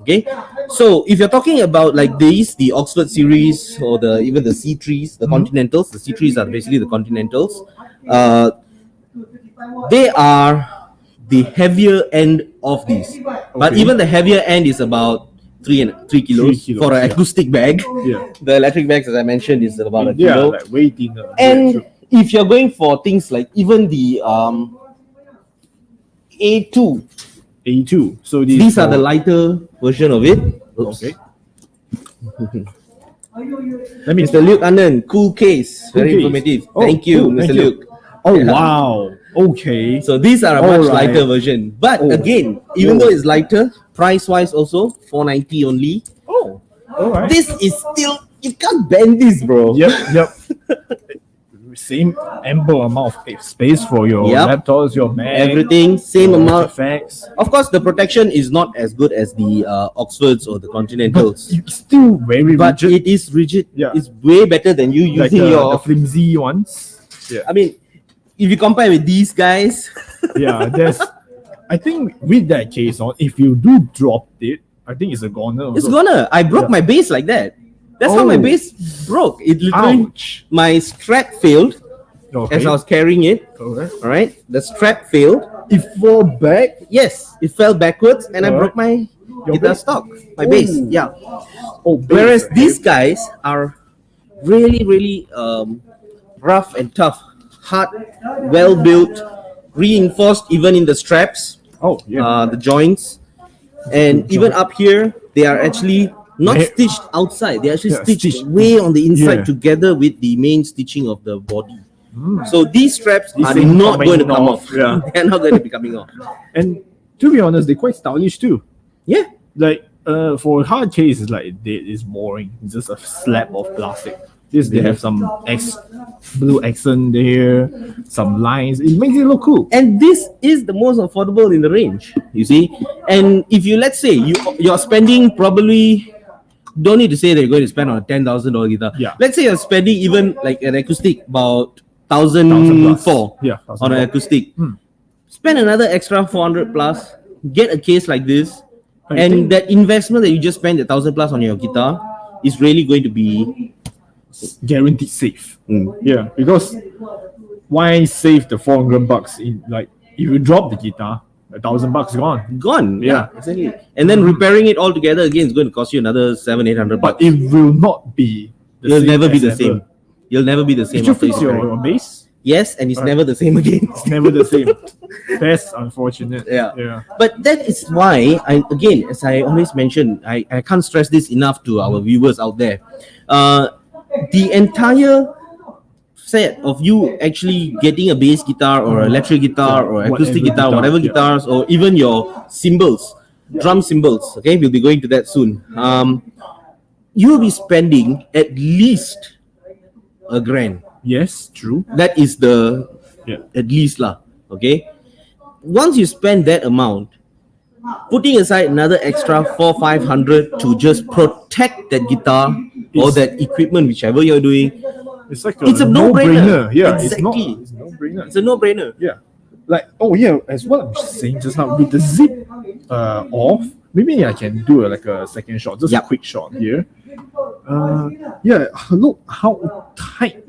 Speaker 2: Okay, so if you're talking about like the Oxford series or even the C3s, the Continentals, the C3s are basically the Continentals. They are the heavier end of these, but
Speaker 1: Okay.
Speaker 2: even the heavier end is about 3 kilos,
Speaker 1: 3 kilos,
Speaker 2: for an
Speaker 1: yeah.
Speaker 2: acoustic bag.
Speaker 1: Yeah.
Speaker 2: The electric bags, as I mentioned, is about a
Speaker 1: Yeah,
Speaker 2: kilo.
Speaker 1: like weighting.
Speaker 2: And if you're going for things like even the A2,
Speaker 1: A2. So
Speaker 2: these are the lighter version of it. Oops.
Speaker 1: Okay. Let me.
Speaker 2: Mr. Luke Anand, cool case, very
Speaker 1: case.
Speaker 2: informative.
Speaker 1: Oh,
Speaker 2: Thank you,
Speaker 1: cool,
Speaker 2: Mr.
Speaker 1: thank you.
Speaker 2: Luke.
Speaker 1: Oh
Speaker 2: Yeah.
Speaker 1: wow. Okay.
Speaker 2: So these are a
Speaker 1: All
Speaker 2: much
Speaker 1: right.
Speaker 2: lighter version. But
Speaker 1: Oh.
Speaker 2: again, even though it's lighter, price-wise also $490 only.
Speaker 1: Oh. All right.
Speaker 2: This is still, you can't bend this, bro.
Speaker 1: Yep. Same ample amount of space for your
Speaker 2: Yep.
Speaker 1: laptops, your Mac,
Speaker 2: Everything, same
Speaker 1: your
Speaker 2: amount.
Speaker 1: effects.
Speaker 2: Of course, the protection is not as good as the Oxfords or the
Speaker 1: But
Speaker 2: Continentals.
Speaker 1: it's still very
Speaker 2: But
Speaker 1: rigid.
Speaker 2: it is rigid.
Speaker 1: Yeah.
Speaker 2: It's way better than you
Speaker 1: Like
Speaker 2: using
Speaker 1: the flimsy ones. Yeah.
Speaker 2: I mean, if you compare with these guys,
Speaker 1: Yeah. I think with that case on, if you do drop it, I think it's a goner.
Speaker 2: it's
Speaker 1: also.
Speaker 2: gonna. I broke
Speaker 1: Yeah.
Speaker 2: my bass like that. That's how my
Speaker 1: Oh.
Speaker 2: bass broke. It literally,
Speaker 1: Ouch.
Speaker 2: my strap failed
Speaker 1: Okay.
Speaker 2: as I was carrying it.
Speaker 1: Okay.
Speaker 2: All right, the strap failed.
Speaker 1: It fall back.
Speaker 2: Yes, it fell backwards, and I
Speaker 1: Alright.
Speaker 2: broke my
Speaker 1: Your
Speaker 2: guitar
Speaker 1: bass?
Speaker 2: stock, my bass.
Speaker 1: Ooh.
Speaker 2: Yeah.
Speaker 1: Oh,
Speaker 2: Whereas
Speaker 1: bass,
Speaker 2: these guys are really rough and tough, hard, well built, reinforced even in the straps,
Speaker 1: Oh yeah.
Speaker 2: the joints, and even up here they are actually not
Speaker 1: They-
Speaker 2: stitched outside. They're actually
Speaker 1: Yeah,
Speaker 2: stitched
Speaker 1: stitched.
Speaker 2: way on the inside
Speaker 1: Yeah.
Speaker 2: together with the main stitching of the body. So these straps
Speaker 1: These
Speaker 2: are
Speaker 1: things
Speaker 2: not
Speaker 1: coming
Speaker 2: going to come
Speaker 1: off,
Speaker 2: off.
Speaker 1: yeah.
Speaker 2: They're not going to be coming off.
Speaker 1: And to be honest, they're quite stylish too.
Speaker 2: Yeah.
Speaker 1: Like for hard cases, like it's boring. It's just a slab of plastic. This they have some blue accent there, some lines. It makes it look cool.
Speaker 2: And this is the most affordable in the range, you see. And if you, let's say you're spending, probably don't need to say that you're going to spend on a $10,000 guitar.
Speaker 1: Yeah.
Speaker 2: Let's say you're spending even like an acoustic about
Speaker 1: 1,000 plus.
Speaker 2: $1,004
Speaker 1: Yeah,
Speaker 2: on an
Speaker 1: 1,004.
Speaker 2: acoustic. Spend another extra 400 plus, get a case like this,
Speaker 1: I
Speaker 2: and
Speaker 1: think-
Speaker 2: that investment that you just spent 1,000 plus on your guitar is really going to be
Speaker 1: guaranteed safe.
Speaker 2: Mm.
Speaker 1: Yeah, because why save the $400 in, like, if you drop the guitar, $1,000 gone.
Speaker 2: gone.
Speaker 1: Yeah.
Speaker 2: Exactly. And then repairing it all together again is going to cost you another $700-800.
Speaker 1: But it will not be the
Speaker 2: You'll
Speaker 1: same
Speaker 2: never be
Speaker 1: as
Speaker 2: the
Speaker 1: ever.
Speaker 2: same. You'll never be the same.
Speaker 1: Did you
Speaker 2: after
Speaker 1: fix
Speaker 2: repair it.
Speaker 1: your bass?
Speaker 2: Yes, and it's
Speaker 1: Right.
Speaker 2: never the same again.
Speaker 1: It's never the same. That's unfortunate.
Speaker 2: Yeah. But that is why, as I always mention, I can't stress this enough to our viewers out there. The entire set of you actually getting a bass guitar or electric guitar or acoustic guitar, whatever guitars, or even your cymbals, drum cymbals. Okay, we'll be going to that soon. You'll be spending at least $1,000.
Speaker 1: Yes, true.
Speaker 2: That is the
Speaker 1: Yeah.
Speaker 2: at least lah. Okay. Once you spend that amount, putting aside another extra 400-500 to just protect that guitar or that equipment, whichever you're doing,
Speaker 1: It's like
Speaker 2: it's a no-brainer.
Speaker 1: Yeah,
Speaker 2: Exactly.
Speaker 1: it's a no-brainer.
Speaker 2: it's a no-brainer.
Speaker 1: Yeah. Like, oh yeah, as what I'm saying just now, with the zip off, maybe I can do like a second shot, just
Speaker 2: Yep.
Speaker 1: a quick shot here. Yeah, look how tight.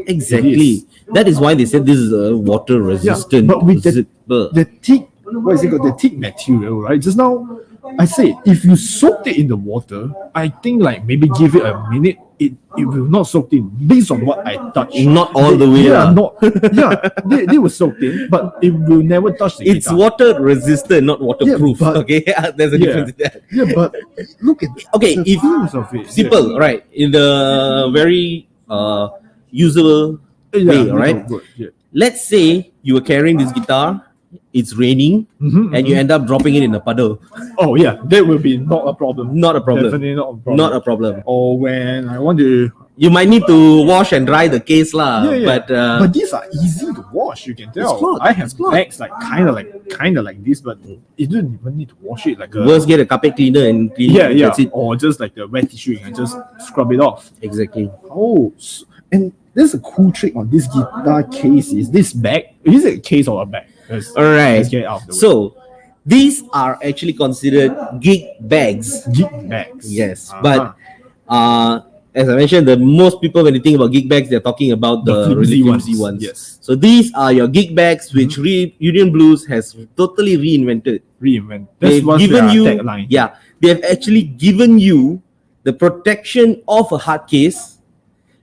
Speaker 2: Exactly. That is why they said this is a water resistant
Speaker 1: but with the
Speaker 2: zipper.
Speaker 1: thick, what is it called? The thick material, right? Just now, I say if you soaked it in the water, I think like maybe give it a minute, it will not soak in. Based on what I touched,
Speaker 2: Not all the way.
Speaker 1: Yeah,
Speaker 2: lah.
Speaker 1: they were soaked in, but it will never touch the
Speaker 2: It's
Speaker 1: guitar.
Speaker 2: water resistant, not waterproof.
Speaker 1: but-
Speaker 2: Okay, there's a difference in that.
Speaker 1: Yeah, but look at
Speaker 2: Okay,
Speaker 1: the
Speaker 2: if-
Speaker 1: feels of it.
Speaker 2: Simple, right? In the very usable way, right?
Speaker 1: Good, yeah.
Speaker 2: Let's say you were carrying this guitar, it's raining, and you end up dropping it in a puddle.
Speaker 1: Oh yeah, that will be not a problem.
Speaker 2: Not a problem.
Speaker 1: Definitely not a problem.
Speaker 2: Not a problem.
Speaker 1: Or when I want to.
Speaker 2: You might need to wash and dry the case lah,
Speaker 1: But
Speaker 2: but
Speaker 1: these are easy to wash. You can tell.
Speaker 2: cloth,
Speaker 1: I have
Speaker 2: it's cloth.
Speaker 1: bags like kind of like this, but you don't even need to wash it like a.
Speaker 2: worst get a carpet cleaner and clean
Speaker 1: Yeah,
Speaker 2: it.
Speaker 1: yeah.
Speaker 2: That's it.
Speaker 1: Or just like the wet tissue, you can just scrub it off.
Speaker 2: Exactly.
Speaker 1: Oh, and there's a cool trick on this guitar case. Is this bag? Is it a case or a bag?
Speaker 2: All right.
Speaker 1: Let's get it out of the way.
Speaker 2: So these are actually considered gig bags.
Speaker 1: Gig bags.
Speaker 2: Yes,
Speaker 1: Uh-huh.
Speaker 2: but as I mentioned, the most people when they think about gig bags, they're talking about the really flimsy ones.
Speaker 1: Yes.
Speaker 2: So these are your gig bags, which Union Blues has totally reinvented.
Speaker 1: Reinvent.
Speaker 2: They've
Speaker 1: That's what's
Speaker 2: given
Speaker 1: their
Speaker 2: you,
Speaker 1: tagline.
Speaker 2: yeah, they have actually given you the protection of a hard case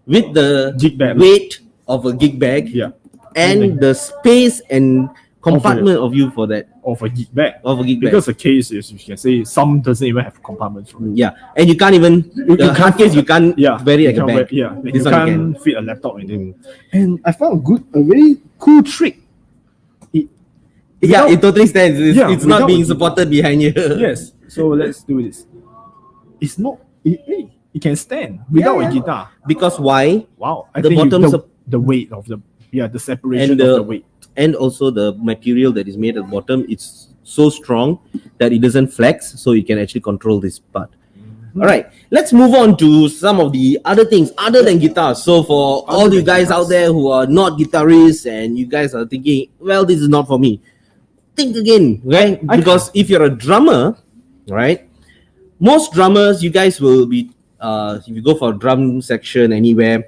Speaker 2: with the
Speaker 1: Gig bag.
Speaker 2: weight of a gig bag,
Speaker 1: Yeah.
Speaker 2: and the space and compartment of you for that
Speaker 1: Of a gig bag.
Speaker 2: of a gig bag.
Speaker 1: Because the case is, you can say, some doesn't even have compartments for it.
Speaker 2: Yeah, and you can't even the hard case you can't wear it like a
Speaker 1: can't
Speaker 2: bag.
Speaker 1: wear- yeah,
Speaker 2: This
Speaker 1: you
Speaker 2: one you
Speaker 1: can't fit a laptop in it. And I found a very cool trick.
Speaker 2: Yeah,
Speaker 1: Without-
Speaker 2: it totally stands. It's,
Speaker 1: Yeah,
Speaker 2: it's not
Speaker 1: without
Speaker 2: being
Speaker 1: a-
Speaker 2: supported behind you.
Speaker 1: Yes, so let's do this. It's not. It can stand without a guitar.
Speaker 2: Because why?
Speaker 1: Wow, I
Speaker 2: The
Speaker 1: think
Speaker 2: bottoms
Speaker 1: the weight of the the separation
Speaker 2: And
Speaker 1: of
Speaker 2: the-
Speaker 1: the weight.
Speaker 2: And also the material that is made at the bottom, it's so strong that it doesn't flex, so you can actually control this part. All right, let's move on to some of the other things other than guitars. So for all you guys out there who are not guitarists and you guys are thinking, well, this is not for me, think again, right? Because if you're a drummer, right, most drummers, you guys will be, if you go for a drum section anywhere,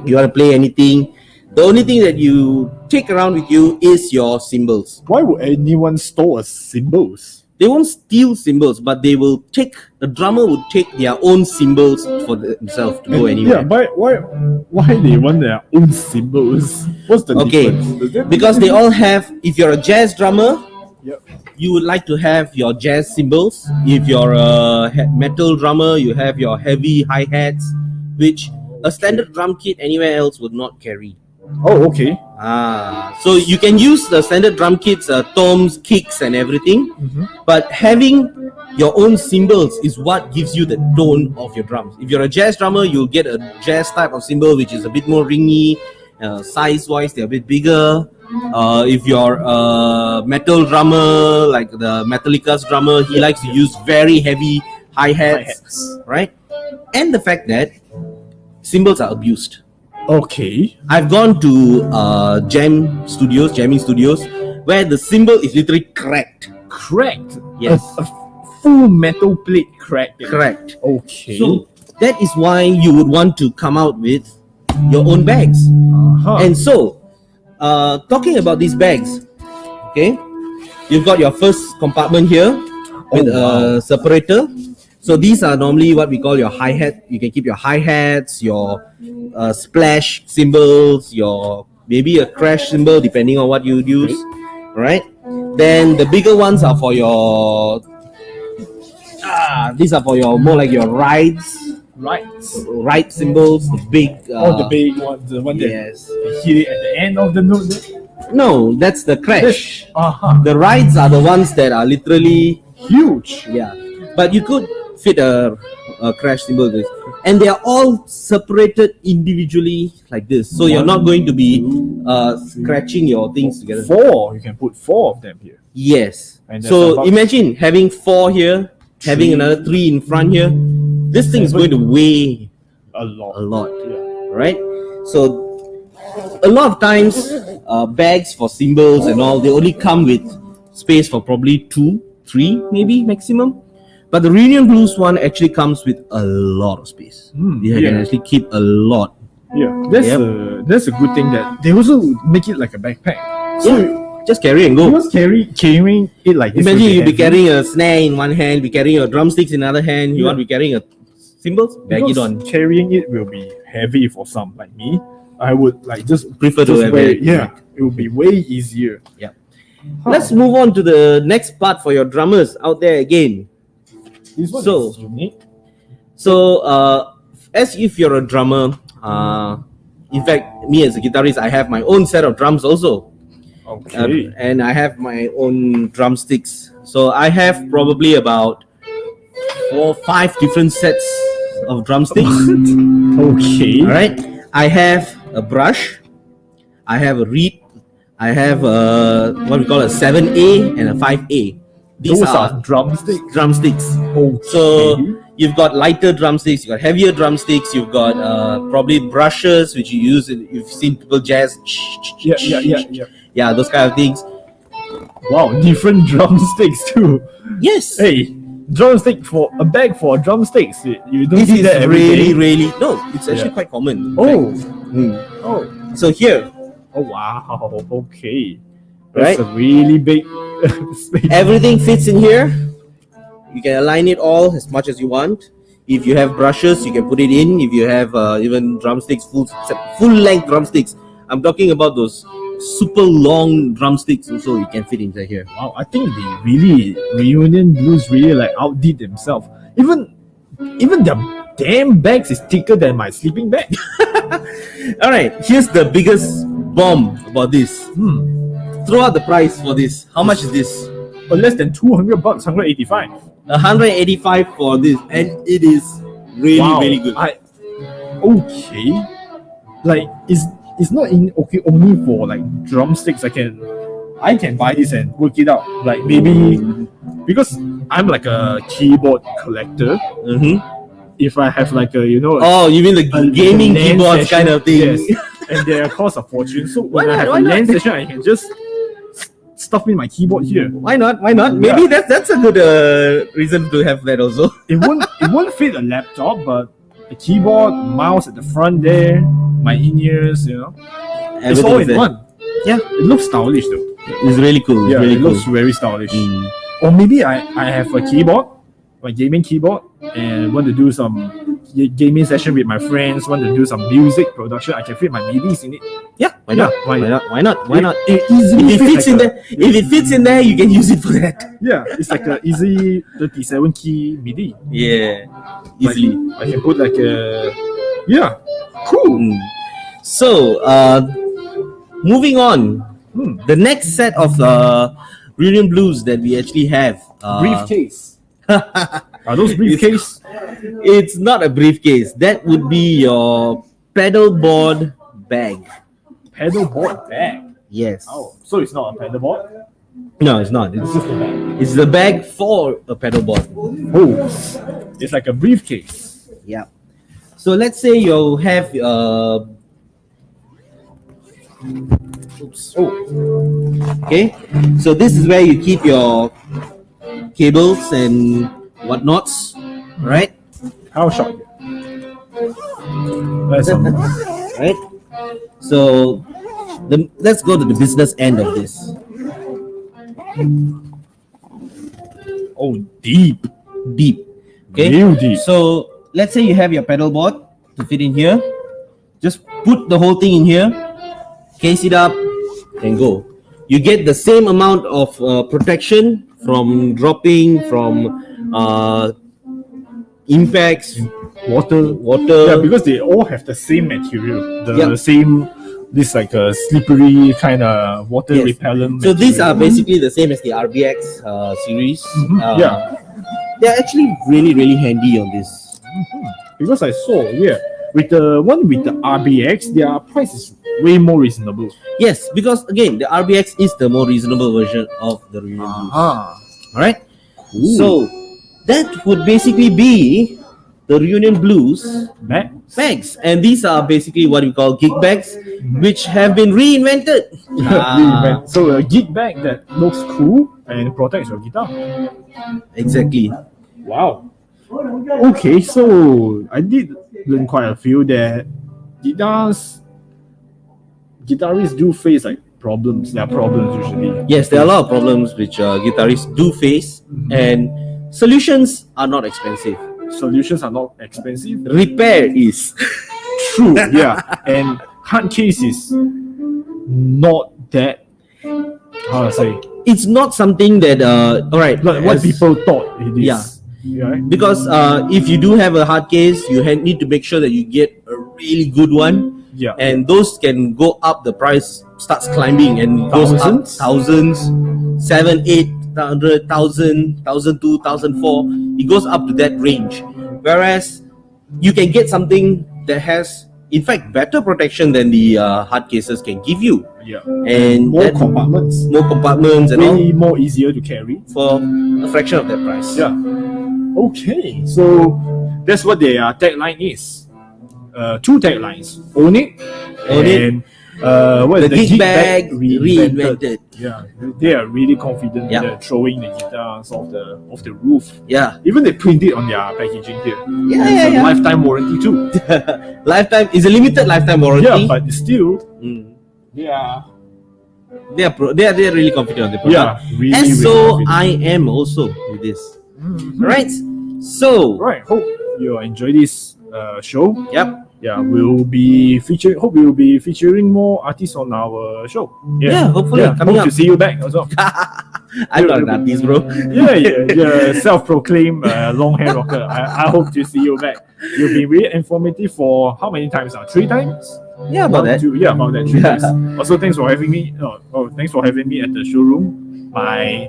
Speaker 2: you want to play anything, the only thing that you take around with you is your cymbals.
Speaker 1: Why would anyone store a cymbals?
Speaker 2: They won't steal cymbals, but they will take, a drummer would take their own cymbals for themselves to go anywhere.
Speaker 1: Yeah, but why they want their own cymbals? What's the
Speaker 2: Okay,
Speaker 1: difference? Does that
Speaker 2: because they all have, if you're a jazz drummer,
Speaker 1: Yep.
Speaker 2: you would like to have your jazz cymbals. If you're a metal drummer, you have your heavy hi-hats, which a standard drum kit anywhere else would not carry.
Speaker 1: Oh, okay.
Speaker 2: So you can use the standard drum kits, toms, kicks, and everything, but having your own cymbals is what gives you the tone of your drums. If you're a jazz drummer, you'll get a jazz type of cymbal, which is a bit more ringy, size-wise, they're a bit bigger. If you're a metal drummer, like the Metallica's drummer, he likes to use very heavy hi-hats, right? And the fact that cymbals are abused.
Speaker 1: Okay.
Speaker 2: I've gone to jamming studios, where the cymbal is literally cracked.
Speaker 1: Cracked.
Speaker 2: Yes.
Speaker 1: A full metal plate cracked.
Speaker 2: Cracked.
Speaker 1: Okay.
Speaker 2: So that is why you would want to come out with your own bags. And so, talking about these bags, okay, you've got your first compartment here with a separator. So these are normally what we call your hi-hat. You can keep your hi-hats, your splash cymbals, your maybe a crash cymbal depending on what you use, right? Then the bigger ones are for your these are for your more like your ride cymbals, the big
Speaker 1: the big one, the one that you hit it at the end of the note there?
Speaker 2: No, that's the crash.
Speaker 1: Uh-huh.
Speaker 2: The rides are the ones that are literally
Speaker 1: Huge.
Speaker 2: yeah, but you could fit a crash cymbal with, and they are all separated individually like this, so you're not going to be scratching your things together.
Speaker 1: 4, you can put 4 of them here.
Speaker 2: Yes.
Speaker 1: And
Speaker 2: So
Speaker 1: about
Speaker 2: imagine having 4 here, having another 3 in front here. This thing is going to weigh
Speaker 1: a lot.
Speaker 2: yeah. Right? So a lot of times bags for cymbals and all, they only come with space for probably 2, 3 maybe maximum. But the Reunion Blues one actually comes with a lot of space. You can actually keep a lot.
Speaker 1: Yeah, that's a good thing that they also make it like a backpack. So
Speaker 2: just carry and go.
Speaker 1: Just carrying it like this.
Speaker 2: Imagine you'll be carrying a snare in one hand, be carrying your drumsticks in another hand. You want to be carrying a cymbals, bag it on.
Speaker 1: Carrying it will be heavy for some like me. I would like just
Speaker 2: prefer to have it.
Speaker 1: Yeah, it will be way easier.
Speaker 2: Yeah. Let's move on to the next part for your drummers out there again.
Speaker 1: This one is unique.
Speaker 2: So, as if you're a drummer, in fact, me as a guitarist, I have my own set of drums also.
Speaker 1: Okay.
Speaker 2: And I have my own drumsticks. So I have probably about 4 or 5 different sets of drumsticks.
Speaker 1: Okay.
Speaker 2: All right. I have a brush. I have a reed. I have what we call a 7A and a 5A. These
Speaker 1: Those are drumsticks. Okay.
Speaker 2: So you've got lighter drumsticks, you've got heavier drumsticks, you've got probably brushes which you use. You've seen people jazz. Yeah, those kind of things.
Speaker 1: Wow, different drumsticks too.
Speaker 2: Yes.
Speaker 1: Hey, drumstick for a bag for drumsticks. You don't
Speaker 2: This
Speaker 1: see
Speaker 2: is
Speaker 1: that every day.
Speaker 2: really no. It's actually quite common.
Speaker 1: Oh.
Speaker 2: So here,
Speaker 1: Oh wow. Okay.
Speaker 2: Right?
Speaker 1: That's a really big space.
Speaker 2: everything fits in here. You can align it all as much as you want. If you have brushes, you can put it in. If you have even drumsticks, full length drumsticks. I'm talking about those super long drumsticks also, you can fit inside here.
Speaker 1: Wow, I think they really Reunion Blues really like outdid themselves. Even their damn bags is thicker than my sleeping bag.
Speaker 2: Alright, here's the biggest bomb about this. Throw out the price for this. How much is this?
Speaker 1: But less than $200, 185.
Speaker 2: 185 for this, and it is really good.
Speaker 1: Okay. Like it's not only for like drumsticks. I can buy this and work it out. Like maybe because I'm like a keyboard collector. If I have like a
Speaker 2: oh, you mean the gaming
Speaker 1: LAN
Speaker 2: keyboards
Speaker 1: session,
Speaker 2: kind of thing?
Speaker 1: yes, and they cost a fortune. So when
Speaker 2: Why
Speaker 1: I
Speaker 2: not?
Speaker 1: have
Speaker 2: Why
Speaker 1: a
Speaker 2: not?
Speaker 1: LAN session, I can just stuff in my keyboard here.
Speaker 2: Why not? Maybe that's a good reason to have that also.
Speaker 1: It won't fit a laptop, but a keyboard, mouse at the front there, my in-ears, it's all in
Speaker 2: there.
Speaker 1: one.
Speaker 2: Yeah,
Speaker 1: It looks stylish though.
Speaker 2: it's really cool.
Speaker 1: Yeah,
Speaker 2: really
Speaker 1: it
Speaker 2: cool.
Speaker 1: looks very stylish. Or maybe I have a keyboard, my gaming keyboard, and want to do some gaming session with my friends, want to do some music production, I can fit my MIDIs in it.
Speaker 2: Yeah, why not?
Speaker 1: why
Speaker 2: Why not?
Speaker 1: It easily
Speaker 2: If it fits in
Speaker 1: like
Speaker 2: there, if it fits in there, you can use it for that.
Speaker 1: Yeah, it's like an easy 37 key MIDI.
Speaker 2: Yeah, easily.
Speaker 1: I can put like a cool.
Speaker 2: So, moving on, the next set of Reunion Blues that we actually have.
Speaker 1: Briefcase. Are those briefcase?
Speaker 2: It's not a briefcase. That would be your pedal board bag.
Speaker 1: Pedal board bag.
Speaker 2: Yes.
Speaker 1: Oh, so it's not a pedal board?
Speaker 2: No, it's not.
Speaker 1: It's just a bag.
Speaker 2: It's the bag for a pedal board.
Speaker 1: Oh, it's like a briefcase.
Speaker 2: Yeah. So let's say you have okay. So this is where you keep your cables and whatnots, right?
Speaker 1: How short? That's some,
Speaker 2: right? So let's go to the business end of this.
Speaker 1: oh, deep.
Speaker 2: Okay,
Speaker 1: Real deep.
Speaker 2: so let's say you have your pedal board to fit in here. Just put the whole thing in here, case it up, and go. You get the same amount of protection from dropping, from impacts,
Speaker 1: Water.
Speaker 2: water.
Speaker 1: Yeah, because they all have the same material. The
Speaker 2: Yep.
Speaker 1: same, this like a slippery kind of water
Speaker 2: Yes.
Speaker 1: repellent.
Speaker 2: So these are
Speaker 1: material.
Speaker 2: basically the same as the RBX series.
Speaker 1: Yeah.
Speaker 2: They're actually really, really handy on this.
Speaker 1: Because I saw, with the one with the RBX, their price is way more reasonable.
Speaker 2: Yes, because again, the RBX is the more reasonable version of the Reunion Blues. Alright? So that would basically be the Reunion Blues bags. And these are basically what we call gig bags, which have been reinvented.
Speaker 1: So a gig bag that looks cool and protects your guitar.
Speaker 2: Exactly.
Speaker 1: Wow. Okay, so I did learn quite a few that guitarists do face like problems. There are problems usually.
Speaker 2: Yes, there are a lot of problems which guitarists do face, and solutions are not expensive.
Speaker 1: Solutions are not expensive.
Speaker 2: Repair is.
Speaker 1: True, yeah. And hard case is not that, how to say,
Speaker 2: It's not something that alright,
Speaker 1: like what people thought it is.
Speaker 2: Yeah.
Speaker 1: Right?
Speaker 2: because if you do have a hard case, you need to make sure that you get a really good one.
Speaker 1: Yeah.
Speaker 2: And those can go up. The price starts climbing and goes up thousands, 7, 800, 1,000, 1,002, 1,004. It goes up to that range. Whereas you can get something that has, in fact, better protection than the hard cases can give you.
Speaker 1: Yeah.
Speaker 2: And
Speaker 1: More
Speaker 2: that-
Speaker 1: compartments.
Speaker 2: more compartments and all
Speaker 1: Way more easier to carry.
Speaker 2: for a fraction of that price.
Speaker 1: Yeah. Okay, so that's what their tagline is. Two taglines: own it,
Speaker 2: Own it.
Speaker 1: and what
Speaker 2: The
Speaker 1: is
Speaker 2: Gig Bag Reinvented.
Speaker 1: Yeah, they are really confident
Speaker 2: Yeah.
Speaker 1: they're throwing the guitars off the roof.
Speaker 2: Yeah.
Speaker 1: Even they print it on their packaging here.
Speaker 2: Yeah,
Speaker 1: It's
Speaker 2: yeah,
Speaker 1: a
Speaker 2: yeah.
Speaker 1: lifetime warranty too.
Speaker 2: Lifetime is a limited lifetime warranty.
Speaker 1: Yeah, but still,
Speaker 2: Mm.
Speaker 1: yeah,
Speaker 2: They are really confident on the product.
Speaker 1: yeah, really.
Speaker 2: And
Speaker 1: really
Speaker 2: so
Speaker 1: confident.
Speaker 2: I am also with this. Right? So
Speaker 1: Right. Hope you enjoy this show.
Speaker 2: yep.
Speaker 1: Yeah, we'll be featuring. Hope we'll be featuring more artists on our show.
Speaker 2: Yeah, hopefully, coming
Speaker 1: hope
Speaker 2: up.
Speaker 1: to see you back also.
Speaker 2: I'm not an artist, bro.
Speaker 1: yeah. Self-proclaimed long hair rocker. I hope to see you back. You've been really informative for how many times now? 3 times?
Speaker 2: Yeah, about that.
Speaker 1: About that 3 times. Also, thanks for having me. Thanks for having me at the showroom. My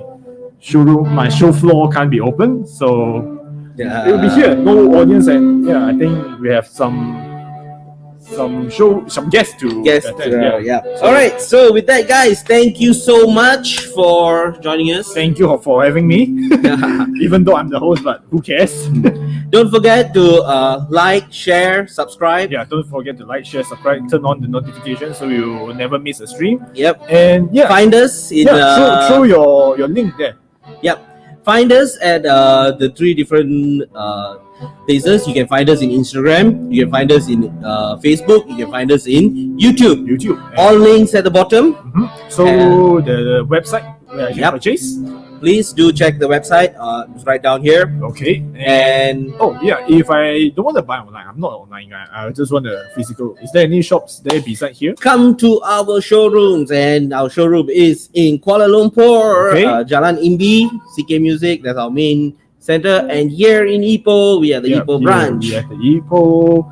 Speaker 1: show floor can't be open, so
Speaker 2: Yeah.
Speaker 1: it will be here, no audience, and yeah, I think we have some guests to
Speaker 2: Yes.
Speaker 1: attend.
Speaker 2: Yeah. All right. So with that, guys, thank you so much for joining us.
Speaker 1: Thank you for having me. Even though I'm the host, but who cares?
Speaker 2: Don't forget to like, share, subscribe.
Speaker 1: Yeah, don't forget to like, share, subscribe, turn on the notifications so you will never miss a stream.
Speaker 2: Yep.
Speaker 1: And yeah,
Speaker 2: Find us in
Speaker 1: throw your link there.
Speaker 2: Yep. Find us at the 3 different places. You can find us in Instagram. You can find us in Facebook. You can find us in YouTube.
Speaker 1: YouTube.
Speaker 2: All links at the bottom.
Speaker 1: So the website where I can
Speaker 2: Yep.
Speaker 1: purchase.
Speaker 2: Please do check the website. It's right down here.
Speaker 1: Okay.
Speaker 2: And
Speaker 1: Oh yeah, if I don't want to buy online, I'm not an online guy. I just want a physical. Is there any shops there beside here?
Speaker 2: come to our showrooms. And our showroom is in Kuala Lumpur,
Speaker 1: Okay.
Speaker 2: Jalan Imbi, CK Music. That's our main center. And here in Ipoh, we are the Ipoh branch.
Speaker 1: We at the Ipoh.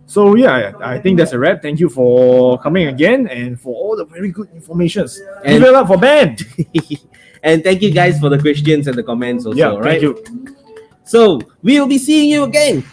Speaker 1: So yeah, I think that's a wrap. Thank you for coming again and for all the very good informations.
Speaker 2: And-
Speaker 1: Give it up for Ben.
Speaker 2: And thank you guys for the questions and the comments also.
Speaker 1: Yeah,
Speaker 2: right?
Speaker 1: thank you.
Speaker 2: So we will be seeing you again